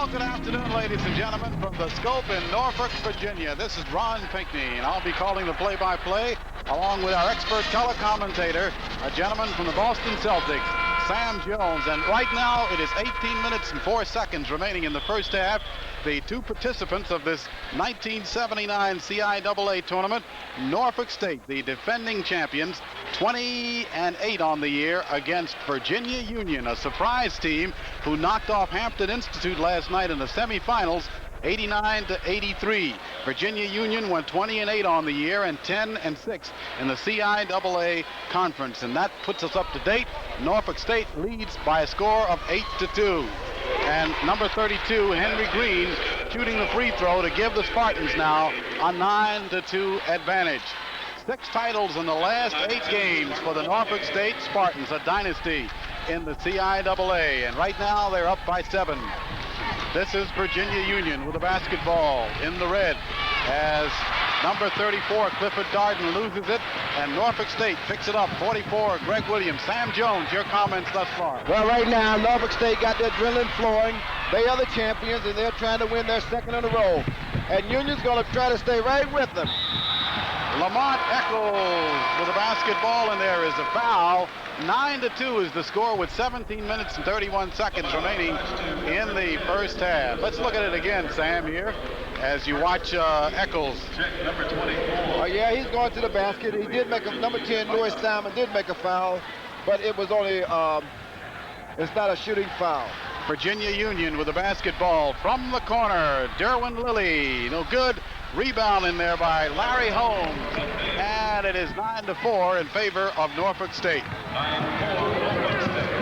Well, good afternoon, ladies and gentlemen, from the Scope in Norfolk, Virginia. This is Ron Pinckney, and I'll be calling the play-by-play along with our expert color commentator, a gentleman from the Boston Celtics, Sam Jones. And right now, it is 18 minutes and 4 seconds remaining in the first half. The two participants of this 1979 CIAA tournament, Norfolk State, the defending champions, 20-8 on the year against Virginia Union, a surprise team who knocked off Hampton Institute last night in the semifinals, 89-83. Virginia Union went 20-8 on the year and 10-6 in the CIAA conference, and that puts us up to date. Norfolk State leads by a score of 8-2. And number 32, Henry Green, shooting the free throw to give the Spartans now a 9-2 advantage. 6 titles in the last 8 games for the Norfolk State Spartans, a dynasty in the CIAA, and right now they're up by 7. This is Virginia Union with the basketball in the red as number 34, Clifford Darden, loses it, and Norfolk State picks it up, 44, Greg Williams. Sam Jones, your comments thus far. Well, right now, Norfolk State got their adrenaline flowing. They are the champions, and they're trying to win their second in a row. And Union's going to try to stay right with them. Lamont Eccles with a basketball, and there is a foul. 9-2 is the score with 17 minutes and 31 seconds remaining in the first half. Let's look at it again, Sam, here, as you watch Eccles. Number 24. Yeah, he's going to the basket. He did make a, number 10, Louis Simon, did make a foul, but it was only, it's not a shooting foul. Virginia Union with the basketball from the corner. Derwin Lilly, no good. Rebound in there by Larry Holmes. And it is 9-4 in favor of Norfolk State.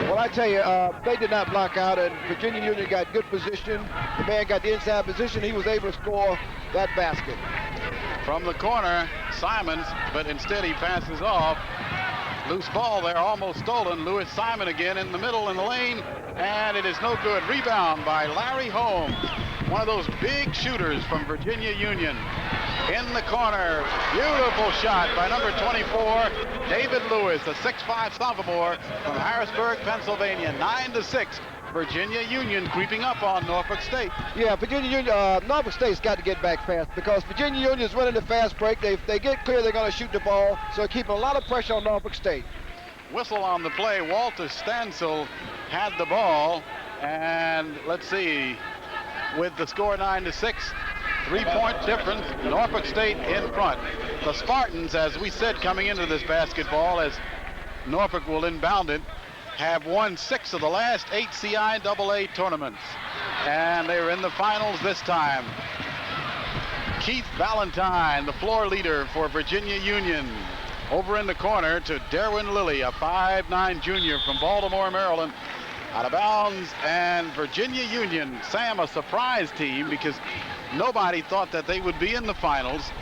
Well, I tell you, they did not block out, and Virginia Union got good position. The man got the inside position. He was able to score that basket. From the corner, Simons, but instead he passes off. Loose ball there, almost stolen. Louis Simon again in the middle in the lane, and it is no good. Rebound by Larry Holmes, one of those big shooters from Virginia Union. In the corner, beautiful shot by number 24, David Lewis, a 6'5" sophomore from Harrisburg, Pennsylvania. 9-6. Virginia Union creeping up on Norfolk State. Yeah, Virginia Union, Norfolk State's got to get back fast because Virginia Union is running the fast break. If they get clear, they're going to shoot the ball, so keeping a lot of pressure on Norfolk State. Whistle on the play. Walter Stansel had the ball, and let's see, with the score 9-6, 3-point difference, Norfolk State in front. The Spartans, as we said coming into this basketball, as Norfolk will inbound it, have won 6 of the last 8 CIAA tournaments, and they're in the finals this time. Keith Valentine, the floor leader for Virginia Union, over in the corner to Derwin Lilly, a 5'9" junior from Baltimore, Maryland, out of bounds. And Virginia Union, Sam, a surprise team because nobody thought that they would be in the finals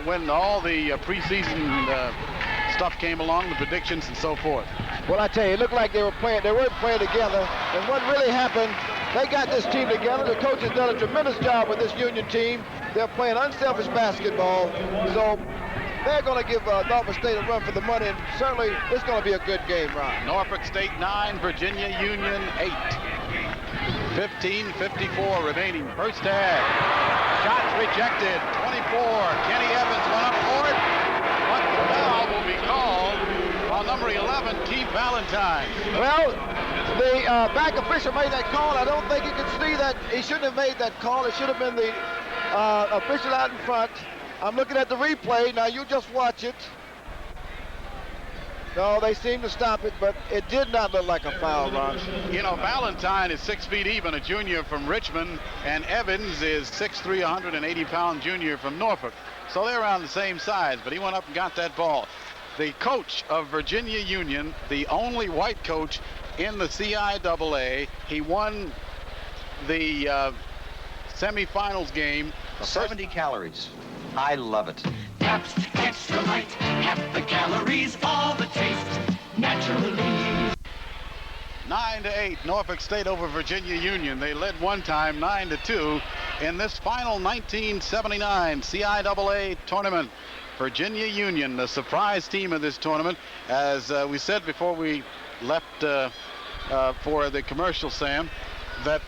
when all the preseason stuff came along, the predictions and so forth. Well, I tell you, it looked like they weren't playing together. And what really happened, they got this team together. The coach has done a tremendous job with this Union team. They're playing unselfish basketball. So they're going to give Norfolk State a run for the money, and certainly it's going to be a good game, Ron. Norfolk State 9, Virginia Union 8. 15:54 remaining first half. Shots rejected. 24. Kenny Evans went up for it, but the foul will be called on number 11, Keith Valentine. Well, the back official made that call. I don't think he could see that. He shouldn't have made that call. It should have been the official out in front. I'm looking at the replay. Now, you just watch it. No, they seem to stop it, but it did not look like a foul, Ron. You know, Valentine is 6 feet even, a junior from Richmond, and Evans is 6'3", 180-pound junior from Norfolk. So they're around the same size, but he went up and got that ball. The coach of Virginia Union, the only white coach in the CIAA, he won the semifinals game. 70 calories. I love it. Pabst Extra Light, half the calories, all the taste, naturally. 9-8, Norfolk State over Virginia Union. They led one time, 9-2, in this final 1979 CIAA tournament. Virginia Union, the surprise team of this tournament. As we said before we left for the commercial, Sam, that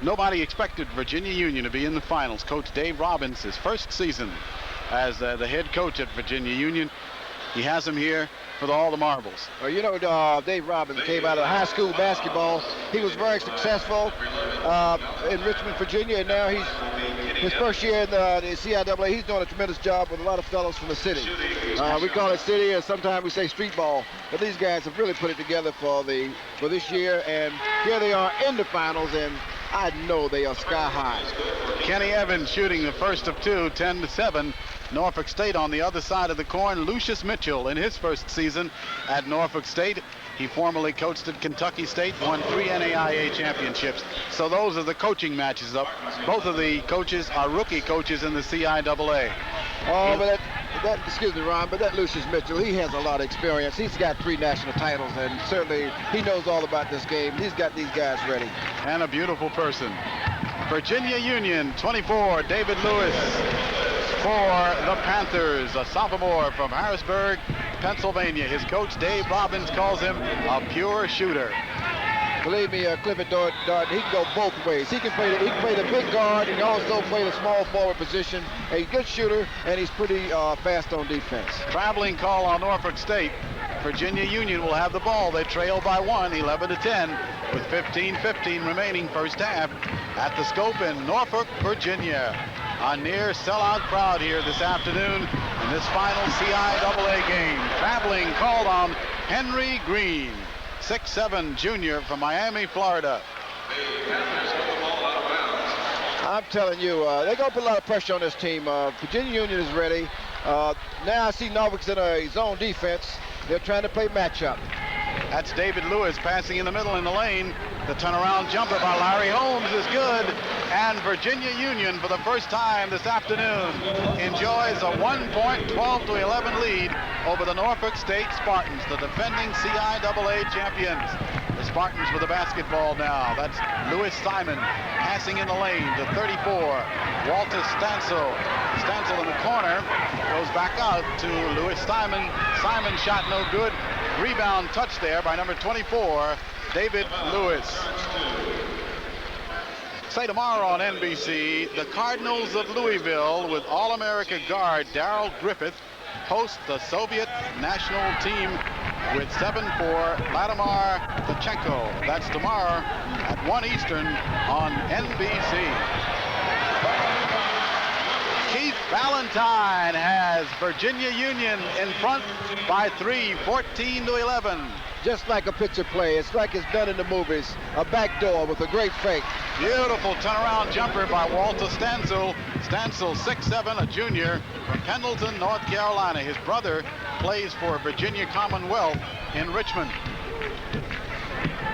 Nobody expected Virginia Union to be in the finals. Coach Dave Robbins, his first season as the head coach at Virginia Union. He has him here for all the marbles. Well, you know, Dave Robbins came out of high school basketball. He was very successful in Richmond, Virginia, and now his first year in the CIAA. He's doing a tremendous job with a lot of fellows from the city. We call it city, and sometimes we say street ball. But these guys have really put it together for this year, and here they are in the finals, and I know they are sky high. Kenny Evans shooting the first of two, 10-7. Norfolk State on the other side of the coin. Lucius Mitchell in his first season at Norfolk State. He formerly coached at Kentucky State, won 3 NAIA championships. So those are the coaching matches up. Both of the coaches are rookie coaches in the CIAA. Oh, but excuse me, Ron, but that Lucius Mitchell, he has a lot of experience. He's got 3 national titles, and certainly he knows all about this game. He's got these guys ready. And a beautiful person. Virginia Union, 24, David Lewis. For the Panthers, a sophomore from Harrisburg, Pennsylvania. His coach, Dave Robbins, calls him a pure shooter. Believe me, Clifford Darden, he can go both ways. He can play the big guard and also play the small forward position. He's a good shooter, and he's pretty fast on defense. Traveling call on Norfolk State. Virginia Union will have the ball. They trail by 1, 11-10, with 15:15 remaining first half at the Scope in Norfolk, Virginia. A near sellout crowd here this afternoon in this final CIAA game. Traveling called on Henry Green, 6'7" junior from Miami, Florida. I'm telling you, they're going to put a lot of pressure on this team. Virginia Union is ready. Now I see Norfolk's in a zone defense. They're trying to play matchup. That's David Lewis passing in the middle in the lane. The turnaround jumper by Larry Holmes is good. And Virginia Union, for the first time this afternoon, enjoys a 1-point, 12-11 lead over the Norfolk State Spartans, the defending CIAA champions. The Spartans with the basketball now. That's Louis Simon passing in the lane to 34. Walter Stansel. Stansel in the corner. Goes back out to Louis Simon. Simon shot no good. Rebound touch there by number 24, David Lewis. Say tomorrow on NBC, the Cardinals of Louisville with All-America guard Darrell Griffith host the Soviet national team with 7-4 Vladimir Tachenko. That's tomorrow at 1 Eastern on NBC. Keith Valentine has Virginia Union in front by 3, 14-11. Just like a picture play. It's like it's done in the movies. A backdoor with a great fake. Beautiful turnaround jumper by Walter Stansel. Stansel, 6'7", a junior from Pendleton, North Carolina. His brother plays for Virginia Commonwealth in Richmond.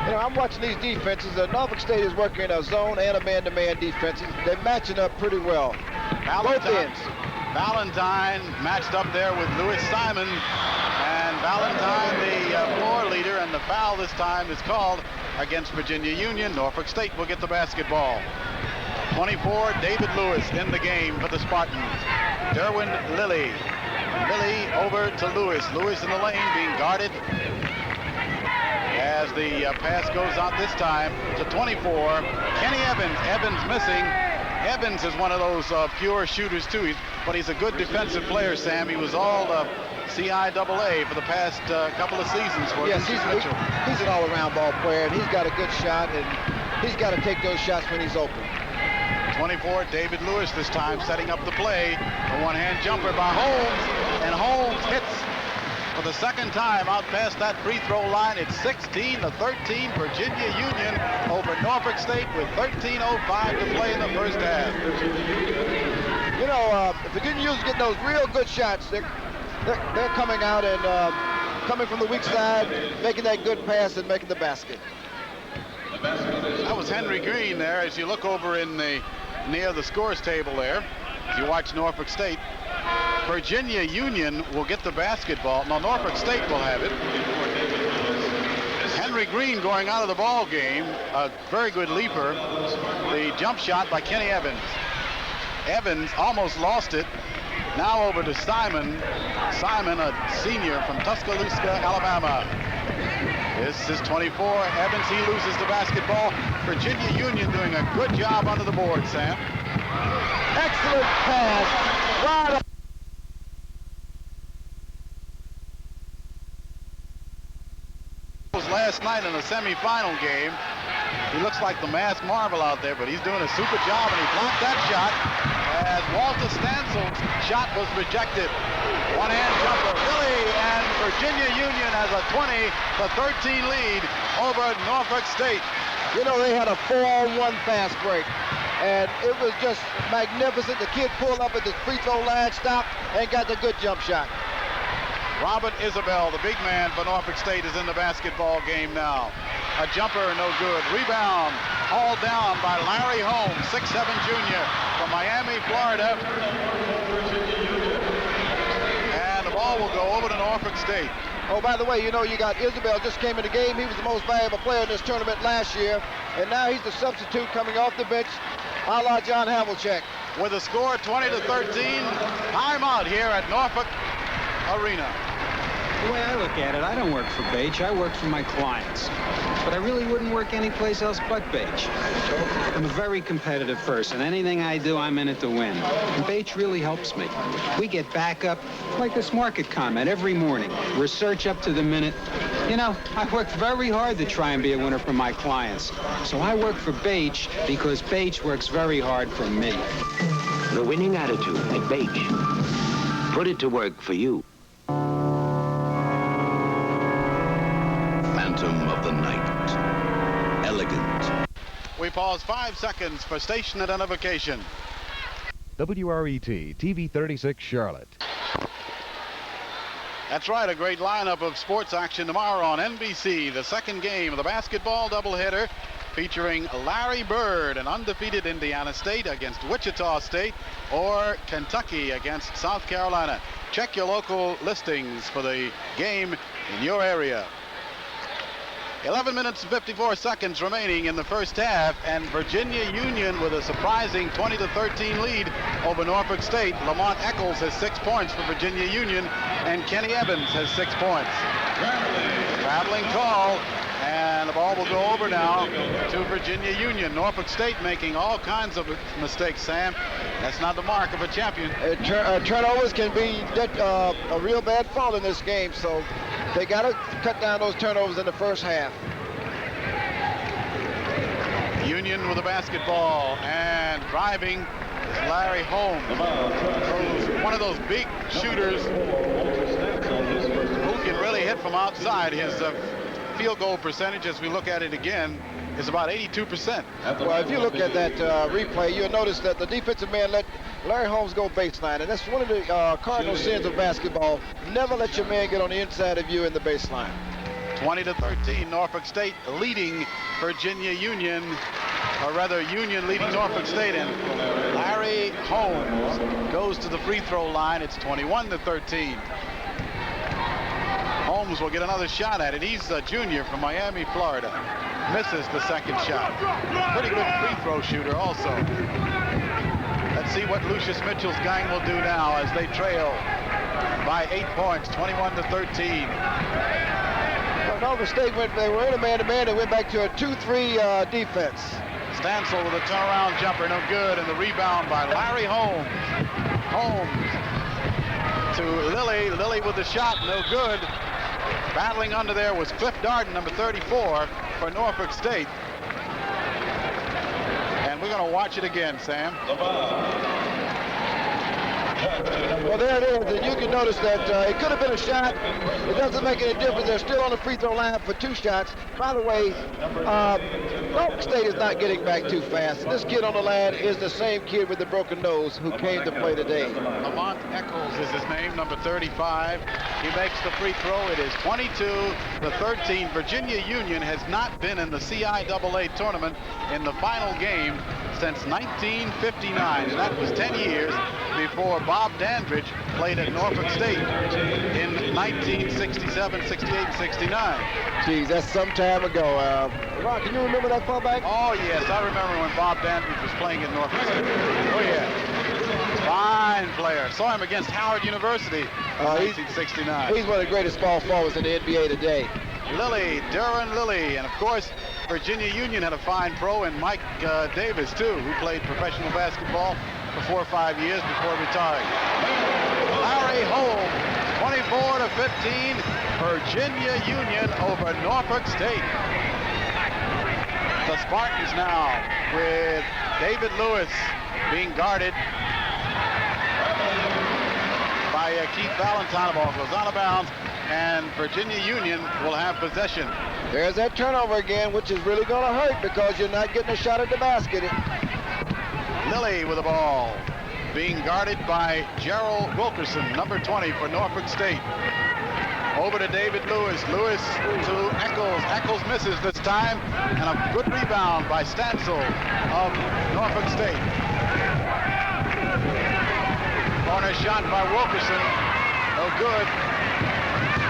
You know, I'm watching these defenses. Norfolk State is working a zone and a man-to-man defenses. They're matching up pretty well. Both ends. Valentine matched up there with Louis Simon. And Valentine, the floor leader, and the foul this time is called against Virginia Union. Norfolk State will get the basketball. 24, David Lewis in the game for the Spartans. Derwin Lilly. Lilly over to Lewis. Lewis in the lane being guarded as the pass goes out this time to 24. Kenny Evans. Evans missing. Evans is one of those pure shooters too, but he's a good defensive player, Sam. He was all CIAA for the past couple of seasons for yes, Mitchell. He's an all-around ball player, and he's got a good shot, and he's got to take those shots when he's open. 24, David Lewis this time setting up the play. A one-hand jumper by Holmes, and Holmes hits for the second time out past that free throw line. It's 16-13 Virginia Union over Norfolk State with 13:05 to play in the first half. You know, Virginia Union's getting those real good shots. They're coming out and coming from the weak side, making that good pass and making the basket. That was Henry Green there. As you look over in near the scores table there, as you watch Norfolk State, Virginia Union will get the basketball. Now Norfolk State will have it. Henry Green going out of the ball game, a very good leaper. The jump shot by Kenny Evans. Evans almost lost it. Now over to Simon. Simon, a senior from Tuscaloosa, Alabama. This is 24. Evans, he loses the basketball. Virginia Union doing a good job under the board, Sam. Excellent pass. Right on. Last night in the semifinal game. He looks like the masked marvel out there, but he's doing a super job, and he blocked that shot as Walter Stansel's shot was rejected. One-hand jumper, Lilly, and Virginia Union has a 20-13 lead over Norfolk State. You know, they had a 4-on-1 fast break, and it was just magnificent. The kid pulled up at the free throw line, stopped, and got the good jump shot. Robert Isabel, the big man for Norfolk State, is in the basketball game now. A jumper, no good. Rebound, hauled down by Larry Holmes, 6'7" junior from Miami, Florida. And the ball will go over to Norfolk State. Oh, by the way, you know, you got Isabel just came in the game. He was the most valuable player in this tournament last year. And now he's the substitute coming off the bench, a la John Havlicek. With a score 20-13, timeout here at Norfolk Arena. The way I look at it, I don't work for Beach. I work for my clients. But I really wouldn't work anyplace else but Beach. I'm a very competitive person. Anything I do, I'm in it to win. And Beach really helps me. We get backup, like this market comment, every morning. Research up to the minute. You know, I work very hard to try and be a winner for my clients. So I work for Beach because Beach works very hard for me. The winning attitude at Beach. Put it to work for you. Phantom of the Night. Elegant. We pause 5 seconds for station identification. WRET TV 36 Charlotte. That's right, a great lineup of sports action tomorrow on NBC. The second game of the basketball doubleheader featuring Larry Bird, an undefeated Indiana State against Wichita State, or Kentucky against South Carolina. Check your local listings for the game in your area. 11 minutes and 54 seconds remaining in the first half, and Virginia Union with a surprising 20-13 lead over Norfolk State. Lamont Eccles has 6 points for Virginia Union, and Kenny Evans has 6 points. Traveling call, and the ball will go over now to Virginia Union. Norfolk State making all kinds of mistakes, Sam. That's not the mark of a champion. Turnovers can be a real bad fall in this game, so they got to cut down those turnovers in the first half. Union with the basketball, and driving is Larry Holmes. One of those big shooters who can really hit from outside. His field goal percentage, as we look at it again, is about 82%. Well, if you look at that replay, you'll notice that the defensive man let Larry Holmes go baseline, and that's one of the cardinal sins of basketball. Never let your man get on the inside of you in the baseline. 20-13, Norfolk State leading Virginia Union, or rather Union leading Norfolk State, and Larry Holmes goes to the free throw line. It's 21-13. Holmes will get another shot at it. He's a junior from Miami, Florida. Misses the second shot. Pretty good free throw shooter also. Let's see what Lucius Mitchell's gang will do now as they trail by 8 points, 21-13. Well, Norfolk State they were in a man-to-man. They went back to a 2-3 defense. Stansel with a turnaround jumper, no good, and the rebound by Larry Holmes. Holmes to Lilly. Lilly with the shot, no good. Battling under there was Cliff Darden, number 34 for Norfolk State. And we're going to watch it again, Sam. Well, there it is, and you can notice that it could have been a shot. It doesn't make any difference. They're still on the free throw line for 2 shots. By the way, Norfolk State is not getting back too fast. This kid on the line is the same kid with the broken nose who came to play today. Lamont Eccles is his name, number 35. He makes the free throw. It is 22-13. Virginia Union has not been in the CIAA tournament in the final game since 1959, and that was 10 years before Bob Dandridge played at Norfolk State in 1967, 68, 69. Geez, that's some time ago. Ron, can you remember that far back? Oh, yes, I remember when Bob Dandridge was playing at Norfolk State. Oh, yeah. Fine player. Saw him against Howard University in 1969. He's one of the greatest ball forwards in the NBA today. Lilly, Duran Lilly, and of course, Virginia Union had a fine pro in Mike Davis, too, who played professional basketball for 4 or 5 years before retiring. Larry Holmes, 24-15, Virginia Union over Norfolk State. The Spartans now with David Lewis being guarded by Keith Valentine. The ball goes out of bounds, and Virginia Union will have possession. There's that turnover again, which is really going to hurt because you're not getting a shot at the basket. Lilly with the ball, being guarded by Gerald Wilkerson, number 20 for Norfolk State. Over to David Lewis. Lewis to Eccles. Eccles misses this time, and a good rebound by Stansel of Norfolk State. Corner shot by Wilkerson. No good.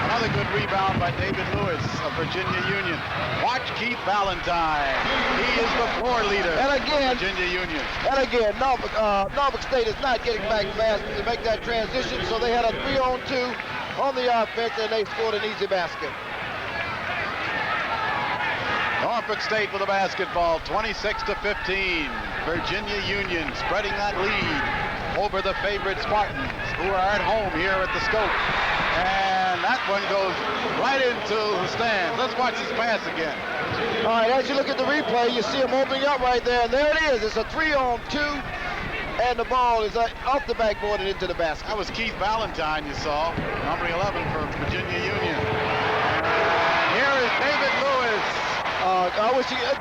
Another good rebound by David Lewis of Virginia Union. Watch Keith Valentine. He is the floor leader and again, for Virginia Union. And again, Norfolk State is not getting back fast to make that transition, so they had a 3-on-2 on the offense, and they scored an easy basket. Norfolk State with the basketball, 26-15. Virginia Union spreading that lead over the favorite Spartans, who are at home here at the Scope. And that one goes right into the stands. Let's watch this pass again. All right, as you look at the replay, you see him opening up right there, and there it is. It's a 3-on-2, and the ball is off the backboard and into the basket. That was Keith Valentine you saw, number 11 for Virginia Union. And here is David Lewis.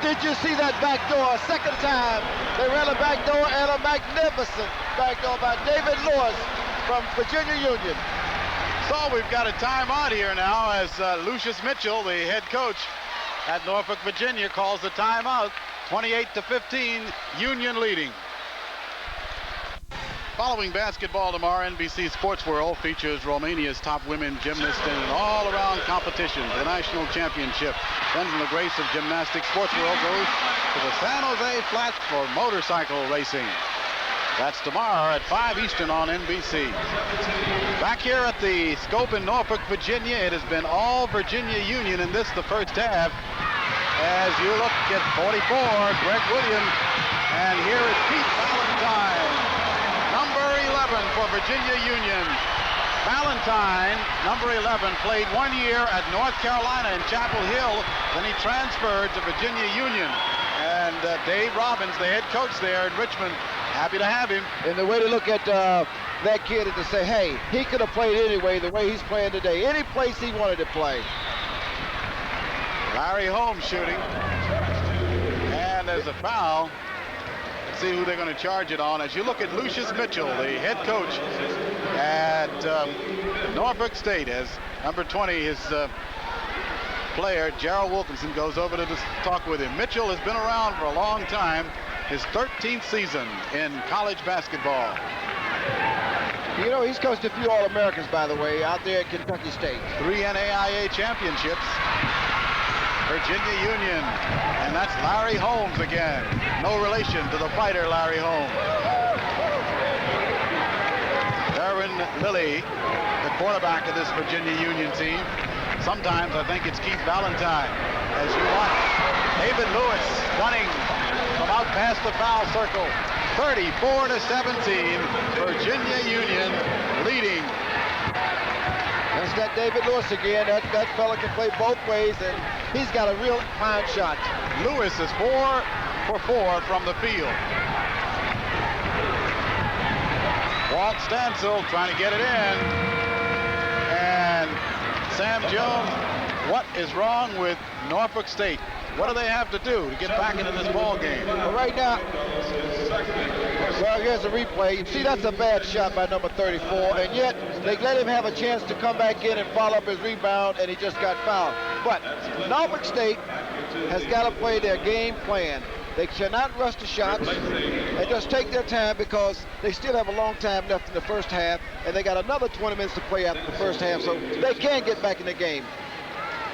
Did you see that back door a second time? They ran a back door, and a magnificent back door by David Lewis from Virginia Union. So we've got a timeout here now as Lucius Mitchell, the head coach at Norfolk, Virginia, calls the timeout. 28-15, Union leading. Following basketball tomorrow, NBC Sports World features Romania's top women gymnasts in an all-around competition, the national championship. Then from the grace of Gymnastics, Sports World goes to the San Jose Flats for motorcycle racing. That's tomorrow at 5 Eastern on NBC. Back here at the Scope in Norfolk, Virginia, it has been all Virginia Union in this, the first half. As you look at 44, Greg Williams, and here is Keith Valentine, number 11 for Virginia Union. Valentine, number 11, played 1 year at North Carolina in Chapel Hill, then he transferred to Virginia Union. And Dave Robbins, the head coach there in Richmond, happy to have him. And the way to look at that kid is to say, hey, he could have played anyway the way he's playing today, any place he wanted to play. Larry Holmes shooting. And there's a foul. Let's see who they're going to charge it on. As you look at Lucius Mitchell, the head coach at Norfolk State, as number 20, his player, Gerald Wilkinson, goes over to talk with him. Mitchell has been around for a long time. His 13th season in college basketball. You know, he's coached a few All-Americans, by the way, out there at Kentucky State. 3 NAIA championships. Virginia Union. And that's Larry Holmes again. No relation to the fighter, Larry Holmes. Duran Lilly, the quarterback of this Virginia Union team. Sometimes I think it's Keith Valentine. As you watch David Lewis running from out past the foul circle. 34-17, Virginia Union leading. That's that David Lewis again. That fella can play both ways, and he's got a real fine shot. Lewis is 4 for 4 from the field. Walt Stansel trying to get it in. And Sam Jones, what is wrong with Norfolk State? What do they have to do to get back into this ball game? Well, right now, well, here's a replay. You see, that's a bad shot by number 34, and yet they let him have a chance to come back in and follow up his rebound, and he just got fouled. But Norfolk State has got to play their game plan. They cannot rush the shots and just take their time because they still have a long time left in the first half, and they got another 20 minutes to play after the first half, so they can get back in the game.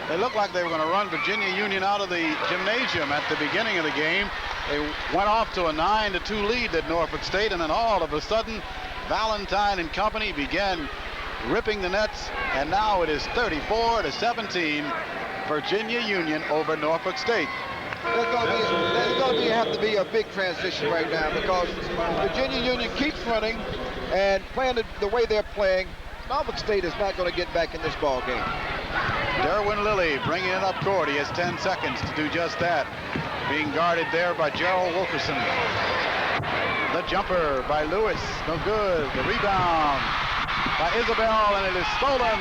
They looked like they were going to run Virginia Union out of the gymnasium at the beginning of the game. They went off to a 9-2 lead at Norfolk State, and then all of a sudden, Valentine and company began ripping the nets, and now it is 34-17. Virginia Union over Norfolk State. There's going to have to be a big transition right now because Virginia Union keeps running and playing the way they're playing. Norfolk State is not going to get back in this ball game. Derwin Lilly bringing it up court. He has 10 seconds to do just that. Being guarded there by Gerald Wilkerson. The jumper by Lewis, no good. The rebound by Isabel, and it is stolen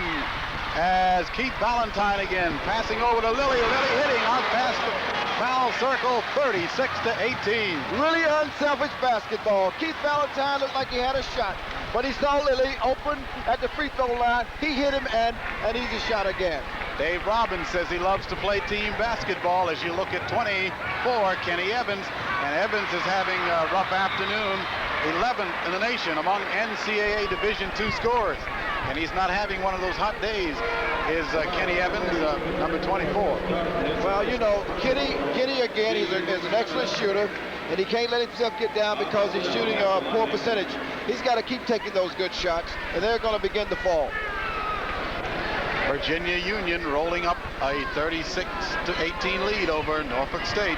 as Keith Valentine again passing over to Lilly. Lilly hitting on past the foul circle, 36-18. Really unselfish basketball. Keith Valentine looked like he had a shot, but he saw Lilly open at the free throw line. He hit him, and an easy shot again. Dave Robbins says he loves to play team basketball. As you look at 24, Kenny Evans, and Evans is having a rough afternoon, 11th in the nation among NCAA Division II scorers, and he's not having one of those hot days. Is Kenny Evans, number 24. Well, you know, Kenny again, is an excellent shooter, and he can't let himself get down because he's shooting a poor percentage. He's got to keep taking those good shots, and they're going to begin to fall. Virginia Union rolling up a 36-18 lead over Norfolk State.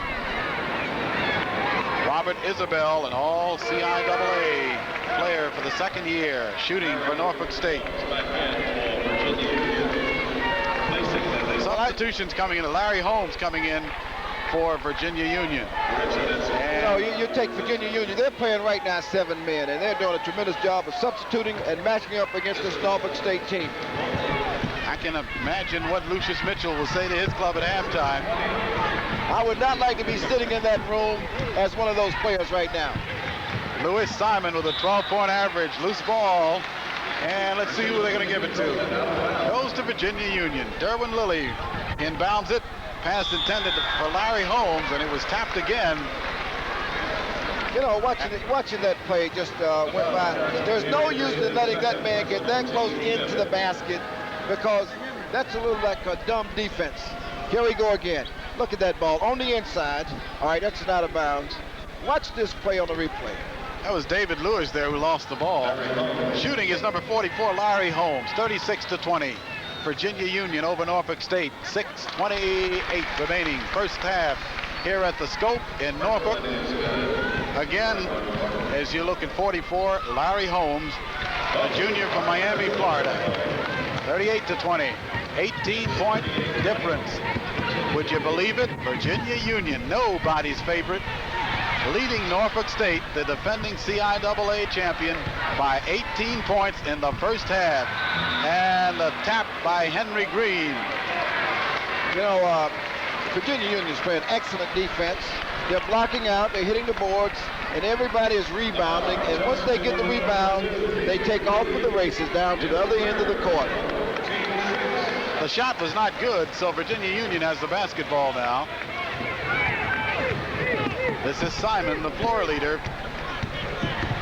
Robert Isabel, an all CIAA player for the second year, shooting for Norfolk State. Substitutions coming in. Larry Holmes coming in for Virginia Union. And you take Virginia Union, they're playing right now 7 men, and they're doing a tremendous job of substituting and matching up against this Norfolk State team. I can imagine what Lucius Mitchell will say to his club at halftime. I would not like to be sitting in that room as one of those players right now. Lewis Simon with a 12-point average. Loose ball. And let's see who they're going to give it to. Goes to Virginia Union. Derwin Lilly inbounds it. Pass intended for Larry Holmes, and it was tapped again. You know, watching that play just went by. There's no use in letting that man get that close into the basket, because that's a little like a dumb defense. Here we go again. Look at that ball on the inside. All right, that's out of bounds. Watch this play on the replay. That was David Lewis there who lost the ball. Shooting is number 44, Larry Holmes, 36-20. Virginia Union over Norfolk State, 6:28 remaining. First half here at the Scope in Norfolk. Again, as you look at 44, Larry Holmes, a junior from Miami, Florida. 38-20, 18-point difference. Would you believe it? Virginia Union, nobody's favorite, leading Norfolk State, the defending CIAA champion, by 18 points in the first half. And the tap by Henry Green. You know, Virginia Union is playing excellent defense. They're blocking out, they're hitting the boards, and everybody is rebounding. And once they get the rebound, they take off with the races down to the other end of the court. The shot was not good, so Virginia Union has the basketball now. This is Simon, the floor leader.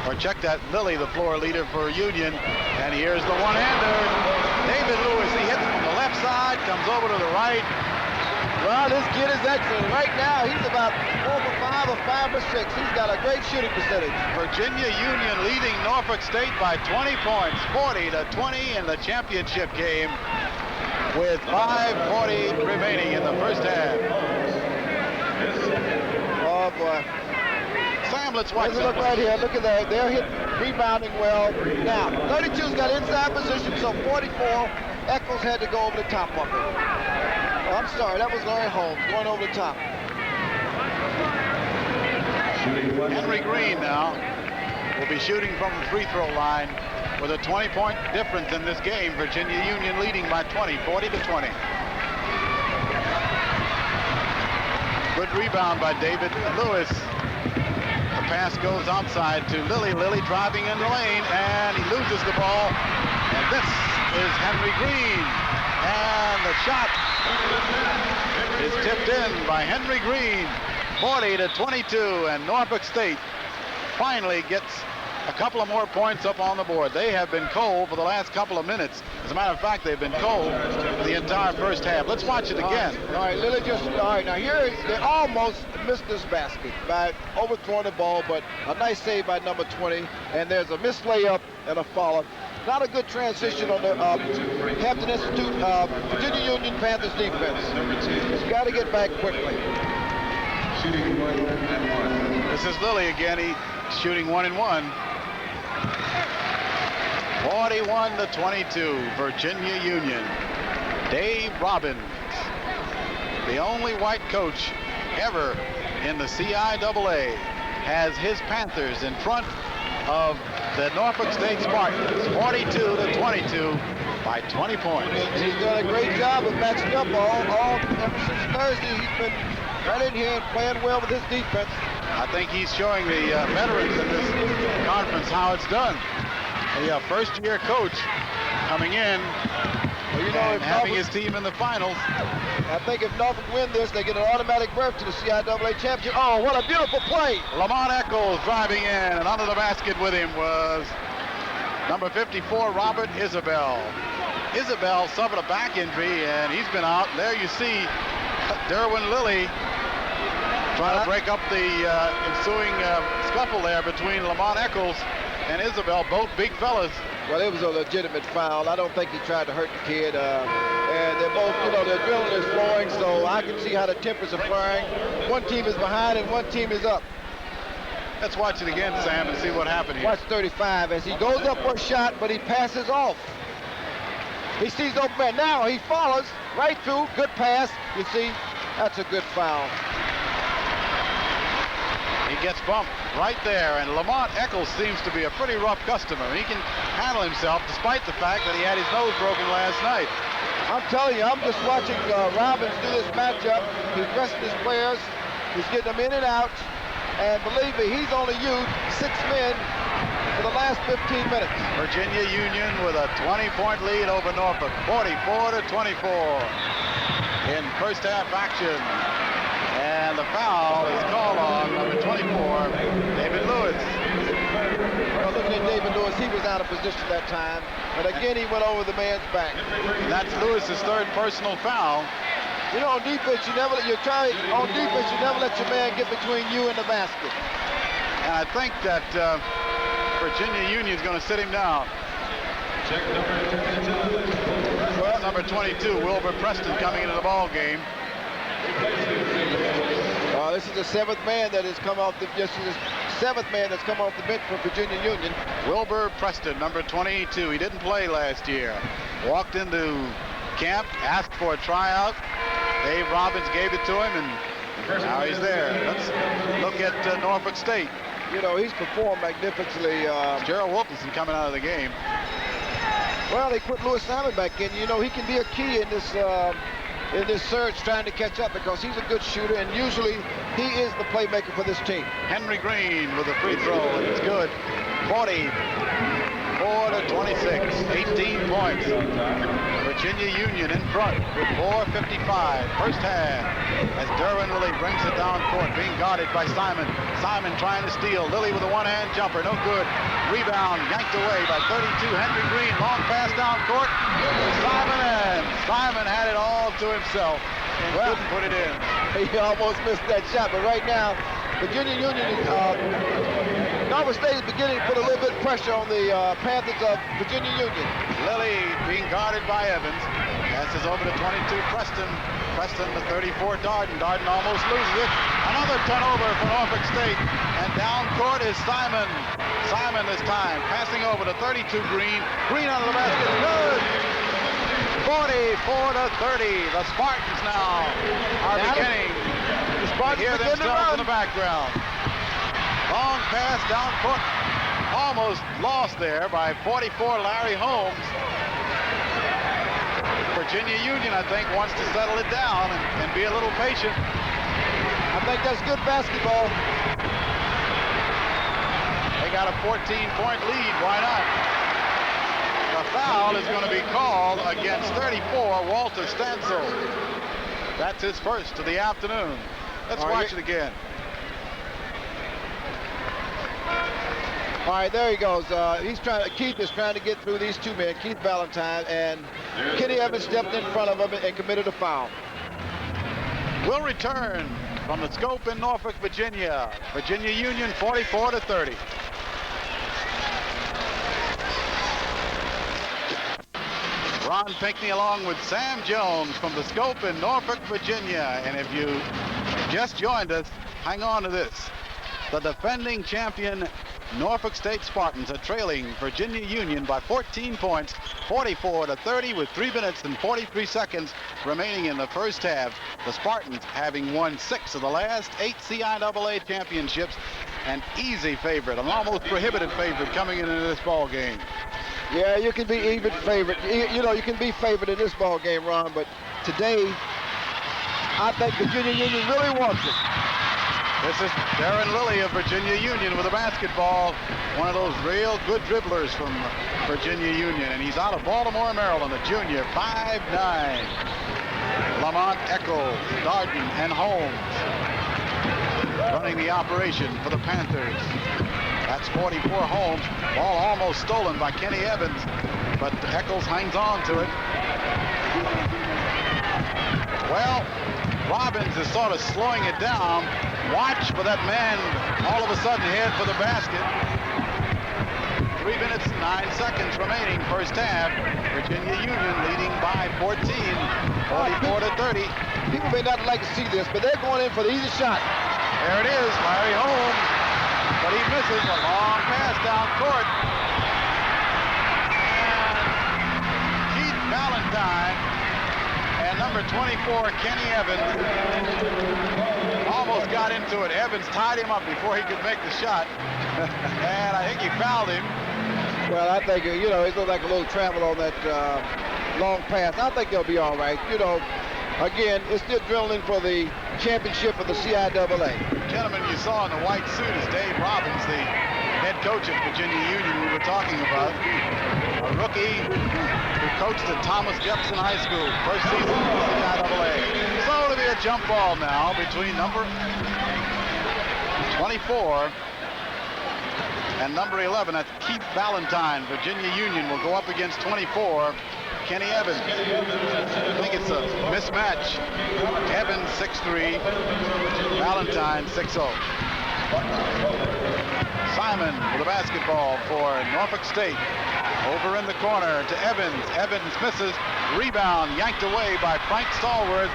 Or check that, Lilly, the floor leader for Union. And here's the one-hander. David Lewis, he hits from the left side, comes over to the right. Well, this kid is excellent. Right now, he's about 4 for 5 or 5 for 6. He's got a great shooting percentage. Virginia Union leading Norfolk State by 20 points, 40-20 in the championship game, with 5:40 remaining in the first half. Oh, boy. Sam, let's watch that. Look right here. Look at that. They're rebounding well. Now, 32's got inside position, so 44, Eccles had to go over the top of it. Oh, I'm sorry, that was Larry Holmes going over the top. Henry Green now will be shooting from the free throw line with a 20-point difference in this game. Virginia Union leading by 20, 40-20. Good rebound by David Lewis. The pass goes outside to Lilly. Lilly driving in the lane, and he loses the ball. And this is Henry Green. And the shot is tipped in by Henry Green. 40-22, and Norfolk State finally gets a couple of more points up on the board. They have been cold for the last couple of minutes. As a matter of fact, they've been cold for the entire first half. Let's watch it again. All right, Lily all right, now here they almost missed this basket by overthrowing the ball, but a nice save by number 20, and there's a missed layup and a follow. Not a good transition on the Hampton Institute, Virginia Union Panthers defense. He's got to get back quickly. This is Lilly again. He's shooting 1 and 1. 41-22, Virginia Union. Dave Robbins, the only white coach ever in the CIAA, has his Panthers in front of the Norfolk State Spartans, 42-22 by 20 points. He's done a great job of matching up ever since Thursday. He's been right in here and playing well with his defense. I think he's showing the veterans in this conference how it's done. A first-year coach coming in, well, and having his team in the finals. I think if Norfolk win this, they get an automatic berth to the CIAA championship. Oh, what a beautiful play! Lamont Eccles driving in, and under the basket with him was number 54, Robert Isabel. Isabel suffered a back injury, and he's been out. There you see Derwin Lilly trying to break up the ensuing scuffle there between Lamont Eccles and Isabel, both big fellas. Well, it was a legitimate foul. I don't think he tried to hurt the kid. And they're both, the adrenaline is flowing, so I can see how the tempers are flaring. One team is behind and one team is up. Let's watch it again, Sam, and see what happened here. Watch 35 as he goes up for a shot, but he passes off. He sees open man. Now he follows right through. Good pass. You see, that's a good foul. He gets bumped right there, and Lamont Eccles seems to be a pretty rough customer. He can handle himself despite the fact that he had his nose broken last night. I'm telling you, I'm just watching Robbins do this matchup. He's resting his players. He's getting them in and out. And believe me, he's only used 6 men for the last 15 minutes. Virginia Union with a 20-point lead over Norfolk, 44-24 in first half action. And the foul is called on number 24, David Lewis. Well, looking at David Lewis, he was out of position that time. And again, he went over the man's back. And that's Lewis's third personal foul. You know, on defense, you never let your man get between you and the basket. And I think that Virginia Union is going to sit him down. Check number 22. Well, number 22, Wilbur Preston, coming into the ball game. This is the seventh man that has come off the bench for Virginia Union. Wilbur Preston, number 22. He didn't play last year. Walked into camp, asked for a tryout. Dave Robbins gave it to him, and now he's there. Let's look at Norfolk State. You know, he's performed magnificently. Gerald Wilkinson coming out of the game. Well, they put Louis Simon back in. You know, he can be a key in this surge trying to catch up because he's a good shooter, and usually he is the playmaker for this team. Henry Green with a free throw, and it's good. 44-26, 18 points. Virginia Union in front with 4:55. First half as Derwin Lilly brings it down court, being guarded by Simon. Simon trying to steal. Lilly with a one-hand jumper, no good. Rebound yanked away by 32. Henry Green, long pass down court. Simon had it all to himself and couldn't put it in. He almost missed that shot, but right now, Virginia Union, Norfolk State is beginning to put a little bit of pressure on the Panthers of Virginia Union. Lilly being guarded by Evans. Passes over to 22 Preston. Preston to 34 Darden. Darden almost loses it. Another turnover for Norfolk State. And down court is Simon. Simon this time passing over to 32 Green. Green on the basket. Good. 44-30. The Spartans now are beginning to hear themselves in the background. Long pass down court. Almost lost there by 44 Larry Holmes. Virginia Union, I think, wants to settle it down and be a little patient. I think that's good basketball. They got a 14-point lead. Why not? The foul is going to be called against 34 Walter Stansel. That's his first of the afternoon. Let's watch it again. All right, there he goes. Keith is trying to get through these two men, Keith Valentine, and Kenny Evans stepped in front of him and committed a foul. We'll return from the Scope in Norfolk, Virginia. Virginia Union 44-30. Ron Pinckney along with Sam Jones from the Scope in Norfolk, Virginia. And if you just joined us, hang on to this. The defending champion Norfolk State Spartans are trailing Virginia Union by 14 points, 44-30, with 3 minutes and 43 seconds remaining in the first half. The Spartans, having won 6 of the last 8 CIAA championships, an easy favorite, an almost prohibitive favorite coming into this ball game. Yeah, you can be even favorite. You know, you can be favored in this ball game, Ron, but today, I think Virginia Union really wants it. This is Darren Lilly of Virginia Union with a basketball. One of those real good dribblers from Virginia Union, and he's out of Baltimore, Maryland, a junior, 5'9". Lamont Eccles, Darden, and Holmes running the operation for the Panthers. That's 44 Holmes. Ball almost stolen by Kenny Evans, but Eccles hangs on to it. Well, Robbins is sort of slowing it down. Watch for that man all of a sudden head for the basket. 3 minutes and 9 seconds remaining first half. Virginia Union leading by 14, 44-30. People may not like to see this, but they're going in for the easy shot. There it is, Larry Holmes. But he misses a long pass down court. And Keith Valentine and number 24, Kenny Evans, almost got into it. Evans tied him up before he could make the shot. And I think he fouled him. Well, I think, you know, it looked like a little travel on that long pass. I think they'll be all right. You know, again, it's the adrenaline for the championship of the CIAA. Gentlemen, you saw in the white suit is Dave Robbins, the head coach of Virginia Union we were talking about. A rookie who coached at Thomas Jefferson High School, first season in the CIAA. So it'll be a jump ball now between number 24 and number 11. That's Keith Valentine. Virginia Union will go up against 24. Kenny Evans. I think it's a mismatch. Evans 6'3", Valentine 6'0". Simon with a basketball for Norfolk State. Over in the corner to Evans. Evans misses. Rebound yanked away by Frank Stallworth.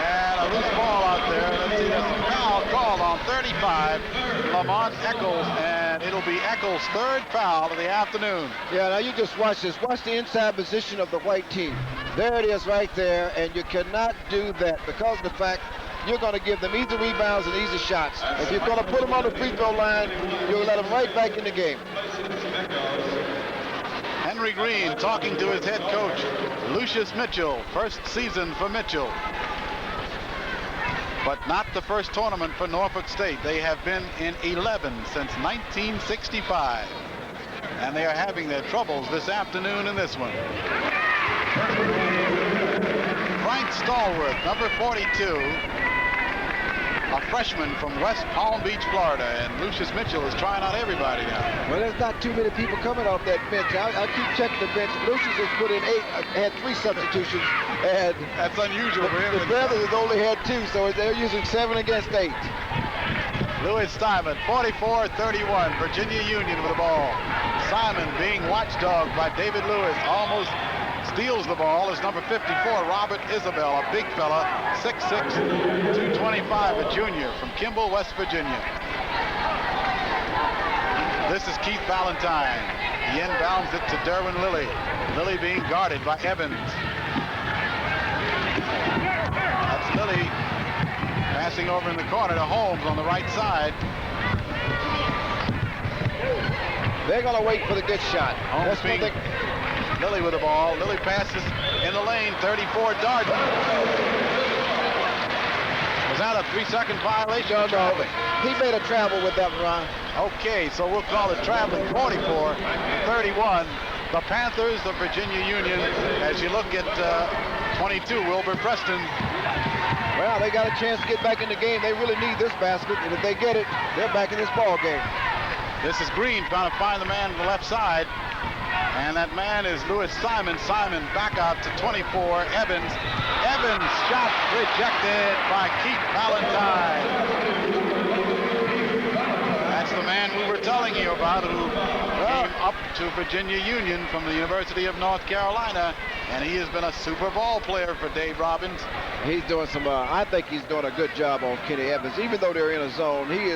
And a loose ball out there. Let's see, there's a foul called on 35. Lamont Eccles, and it'll be Eccles' third foul of the afternoon. Yeah, now you just watch this. Watch the inside position of the white team. There it is right there, and you cannot do that because of the fact you're going to give them easy rebounds and easy shots. If you're going to put them on the free throw line, you'll let them right back in the game. Henry Green talking to his head coach, Lucius Mitchell. First season for Mitchell, but not the first tournament for Norfolk State. They have been in 11 since 1965, and they are having their troubles this afternoon in this one. Frank Stallworth, number 42, a freshman from West Palm Beach, Florida, and Lucius Mitchell is trying out everybody now. Well, there's not too many people coming off that bench. I'll keep checking the bench. Lucius has put in 8, had 3 substitutions, and that's unusual for him. The brothers has only had 2, so they're using 7 against 8. Louis Simon, 44-31, Virginia Union with the ball. Simon being watchdogged by David Lewis, almost steals the ball is number 54, Robert Isabel, a big fella, 6'6", 225, a junior from Kimball, West Virginia. This is Keith Valentine. He inbounds it to Derwin Lilly. Lilly being guarded by Evans. That's Lilly passing over in the corner to Holmes on the right side. They're going to wait for the good shot. Holmes being Lilly with the ball. Lilly passes in the lane. 34 Darden. Was that a 3-second violation? No. He made a travel with that run. Okay, so we'll call it traveling. 44-31. The Panthers of Virginia Union. As you look at 22, Wilbur Preston. Well, they got a chance to get back in the game. They really need this basket, and if they get it, they're back in this ball game. This is Green trying to find the man on the left side. And that man is Louis Simon. Simon back out to 24, Evans. Evans shot rejected by Keith Valentine. That's the man we were telling you about who came up up to Virginia Union from the University of North Carolina, and he has been a super ball player for Dave Robbins. He's doing some, I think he's doing a good job on Kenny Evans. Even though they're in a zone, he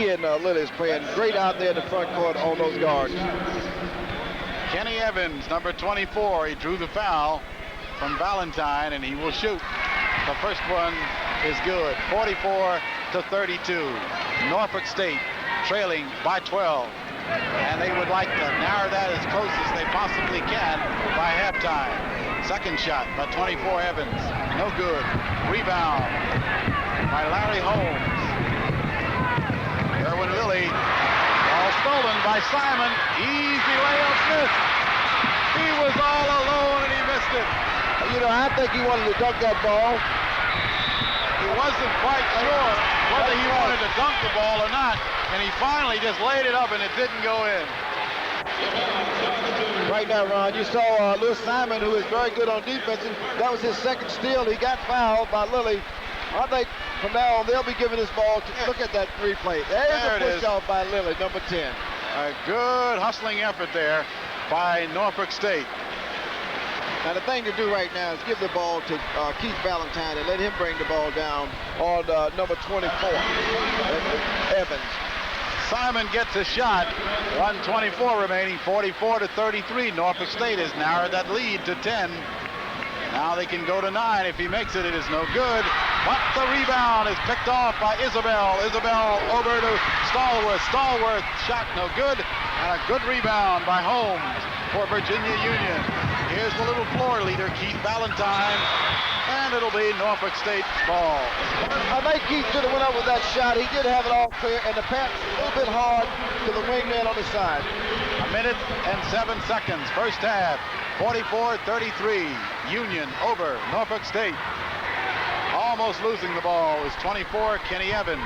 and Lilly is playing great out there in the front court on those guards. Kenny Evans, number 24, he drew the foul from Valentine, and he will shoot. The first one is good, 44-32. Norfolk State trailing by 12, and they would like to narrow that as close as they possibly can by halftime. Second shot by 24 Evans, no good. Rebound by Larry Holmes. Erwin Lilly, ball stolen by Simon. Easy layup miss. He was all alone and he missed it. You know, I think he wanted to dunk that ball. He wasn't quite sure whether he wanted to dunk the ball or not, and he finally just laid it up and it didn't go in. Right now, Ron, you saw Lewis Simon, who is very good on defense. That was his second steal. He got fouled by Lilly. I think from now on they'll be giving this ball to look at that replay. There's a push off by Lilly, number 10. A good hustling effort there by Norfolk State. Now the thing to do right now is give the ball to Keith Valentine and let him bring the ball down on number 24, Evans. Simon gets a shot. 1:24 remaining, 44-33. Norfolk State has narrowed that lead to 10. Now they can go to 9. If he makes it, it is no good. But the rebound is picked off by Isabel. Isabel over to Stallworth. Stallworth shot no good. And a good rebound by Holmes for Virginia Union. Here's the little floor leader, Keith Valentine. And it'll be Norfolk State's ball. I think Keith should have went up with that shot. He did have it all clear, and the pass a little bit hard to the wingman on the side. 1 minute and 7 seconds. First half, 44-33. Union over Norfolk State. Almost losing the ball is 24, Kenny Evans.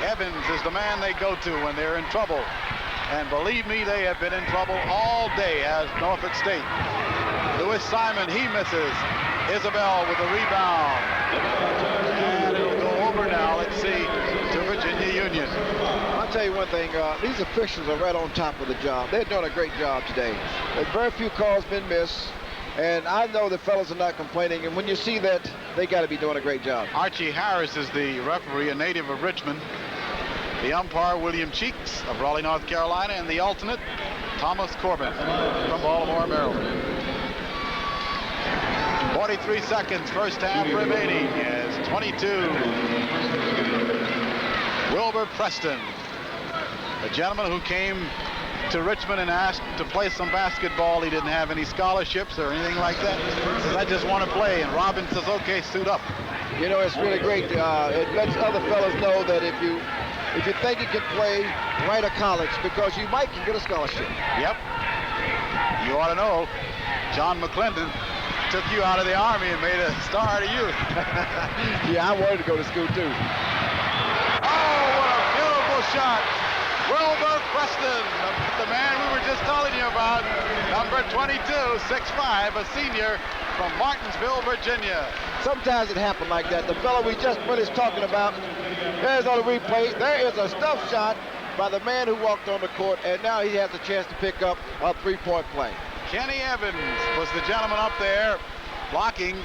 Evans is the man they go to when they're in trouble. And believe me, they have been in trouble all day as Norfolk State. Lewis Simon, he misses. Isabel with a rebound. And it'll go over now, let's see, to Virginia Union. I'll tell you one thing, these officials are right on top of the job. They're doing a great job today. There's very few calls been missed. And I know the fellas are not complaining, and when you see that, they got to be doing a great job. Archie Harris is the referee, a native of Richmond. The umpire, William Cheeks of Raleigh, North Carolina, and the alternate, Thomas Corbin from Baltimore, Maryland. 43 seconds, first half remaining as 22. Wilbur Preston, a gentleman who came to Richmond and asked to play some basketball. He didn't have any scholarships or anything like that. He says, I just want to play. And Robin says, okay, suit up. You know, it's really great. It lets other fellas know that if you think you can play, write a college, because you might can get a scholarship. Yep. You ought to know, John McClendon took you out of the Army and made a star out of you. Yeah, I wanted to go to school too. Oh, what a beautiful shot. Wilbur Preston, the man we were just telling you about, number 22, 6'5", a senior from Martinsville, Virginia. Sometimes it happens like that. The fellow we just finished talking about, there's on the replay, there is a stuff shot by the man who walked on the court, and now he has a chance to pick up a three-point play. Kenny Evans was the gentleman up there blocking